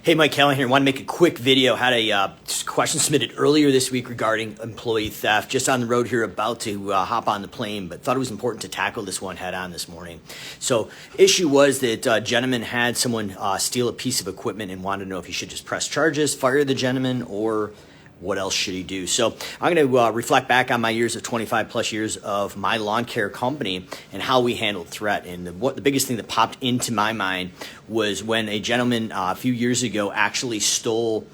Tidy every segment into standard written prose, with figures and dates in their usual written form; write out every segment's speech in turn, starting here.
Hey, Mike Callahan here. I want to make a quick video. Had a question submitted earlier this week regarding employee theft. Just on the road here, about to hop on the plane, but thought it was important to tackle this one head on this morning. So, issue was that a gentleman had someone steal a piece of equipment and wanted to know if he should just press charges, fire the gentleman, or what else should he do? So I'm going to reflect back on my years of 25 plus years of my lawn care company and how we handled threat. And the biggest thing that popped into my mind was when a gentleman a few years ago actually stole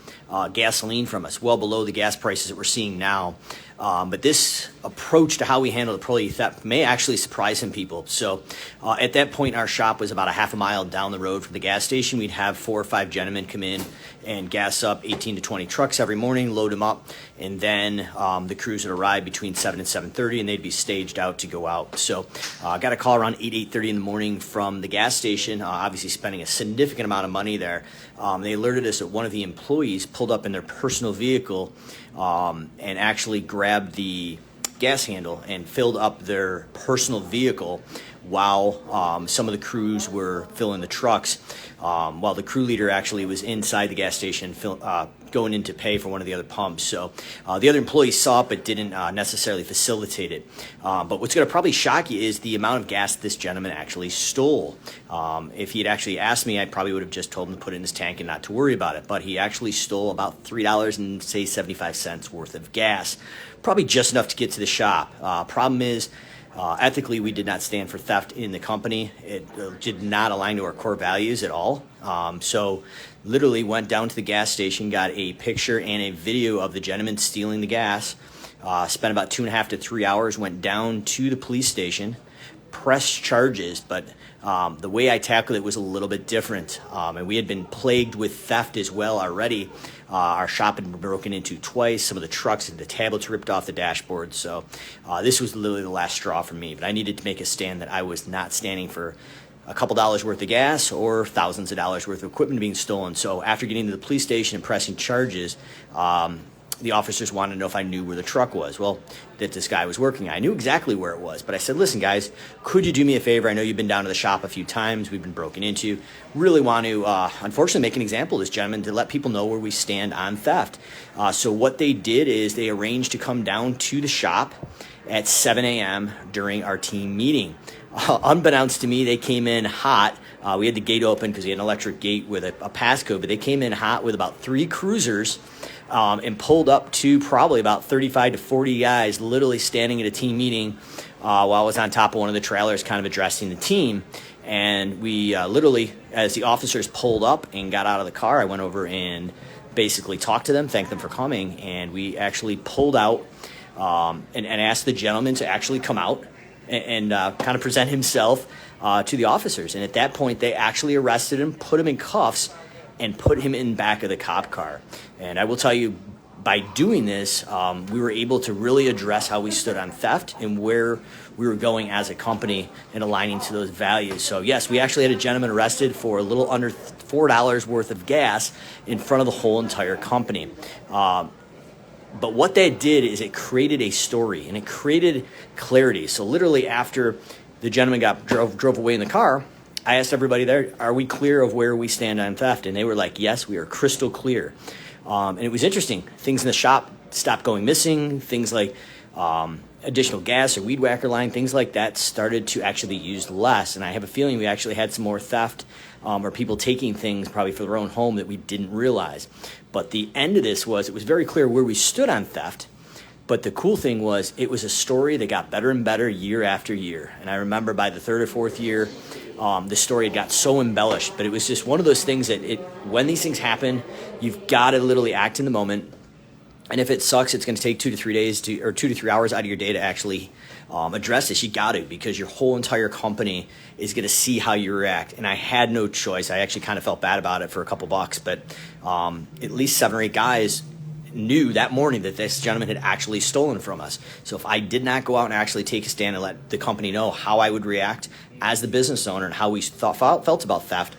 gasoline from us, well below the gas prices that we're seeing now. But this approach to how we handle employee theft may actually surprise some people. So at that point, our shop was about a half a mile down the road from the gas station. We'd have 4 or 5 gentlemen come in and gas up 18 to 20 trucks every morning, load them up, and then the crews would arrive between 7 and 7:30, and they'd be staged out to go out. So I got a call around 8:30 in the morning from the gas station, obviously spending a significant amount of money there. They alerted us that one of the employees pulled up in their personal vehicle and actually grabbed the gas handle and filled up their personal vehicle while some of the crews were filling the trucks, while the crew leader actually was inside the gas station going in to pay for one of the other pumps. So the other employees saw it but didn't necessarily facilitate it. But what's going to probably shock you is the amount of gas this gentleman actually stole. If he had actually asked me, I probably would have just told him to put it in his tank and not to worry about it. But he actually stole about $3.75 worth of gas, probably just enough to get to the shop. Problem is, ethically, we did not stand for theft in the company. It did not align to our core values at all. So literally went down to the gas station, got a picture and a video of the gentleman stealing the gas, spent about 2.5 to 3 hours, went down to the police station, pressed charges, but the way I tackled it was a little bit different. And we had been plagued with theft as well already. Our shop had been broken into twice. Some of the trucks and the tablets ripped off the dashboard. So this was literally the last straw for me. But I needed to make a stand that I was not standing for a couple dollars worth of gas or thousands of dollars worth of equipment being stolen. So after getting to the police station and pressing charges, the officers wanted to know if I knew where the truck was. Well, that this guy was working. I knew exactly where it was, but I said, listen, guys, could you do me a favor? I know you've been down to the shop a few times. We've been broken into. Really want to, unfortunately, make an example of this gentleman to let people know where we stand on theft. So what they did is they arranged to come down to the shop at 7 a.m. during our team meeting. Unbeknownst to me, they came in hot. We had the gate open because we had an electric gate with a passcode, but they came in hot with about 3 cruisers and pulled up to probably about 35 to 40 guys literally standing at a team meeting while I was on top of one of the trailers kind of addressing the team. And we literally, as the officers pulled up and got out of the car, I went over and basically talked to them, thanked them for coming, and we actually pulled out and asked the gentleman to actually come out and kind of present himself to the officers. And at that point, they actually arrested him, put him in cuffs, and put him in back of the cop car. And I will tell you, by doing this, we were able to really address how we stood on theft and where we were going as a company and aligning to those values. So yes, we actually had a gentleman arrested for a little under $4 worth of gas in front of the whole entire company. But what that did is it created a story and it created clarity. So literally after the gentleman drove away in the car, I asked everybody there, are we clear of where we stand on theft? And they were like, yes, we are crystal clear. And it was interesting. Things in the shop stopped going missing. Things like additional gas or weed whacker line, things like that started to actually be used less. And I have a feeling we actually had some more theft or people taking things probably for their own home that we didn't realize. But the end of this was it was very clear where we stood on theft. But the cool thing was it was a story that got better and better year after year. And I remember by the 3rd or 4th year, the story had got so embellished. But it was just one of those things that when these things happen, you've got to literally act in the moment. And if it sucks, it's going to take 2 to 3 days or 2 to 3 hours out of your day to actually address this. You got to, because your whole entire company is going to see how you react. And I had no choice. I actually kind of felt bad about it for a couple bucks, but at least 7 or 8 guys knew that morning that this gentleman had actually stolen from us. So if I did not go out and actually take a stand and let the company know how I would react as the business owner and how we felt about theft,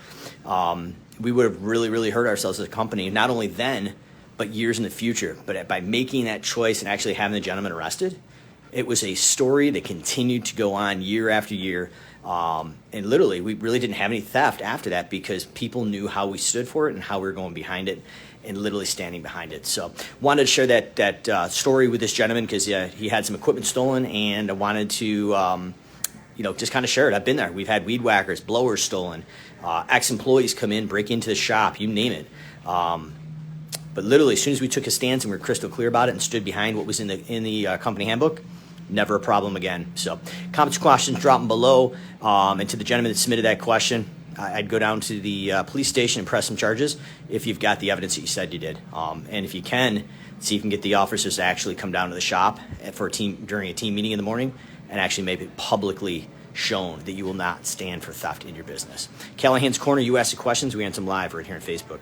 we would have really, really hurt ourselves as a company, not only then, but years in the future. But by making that choice and actually having the gentleman arrested, It was a story that continued to go on year after year. And literally, we really didn't have any theft after that because people knew how we stood for it and how we were going behind it and literally standing behind it. So wanted to share that story with this gentleman because he had some equipment stolen, and I wanted to just kind of share it. I've been there. We've had weed whackers, blowers stolen, ex-employees come in, break into the shop, you name it. But literally, as soon as we took a stance and we were crystal clear about it and stood behind what was in the company handbook, never a problem again. So comments, questions, drop them below. And to the gentleman that submitted that question, I'd go down to the police station and press some charges if you've got the evidence that you said you did. And if you can, see if you can get the officers to actually come down to the shop during a team meeting in the morning and actually make it publicly shown that you will not stand for theft in your business. Callahan's Corner, you ask the questions, we answer them live right here on Facebook.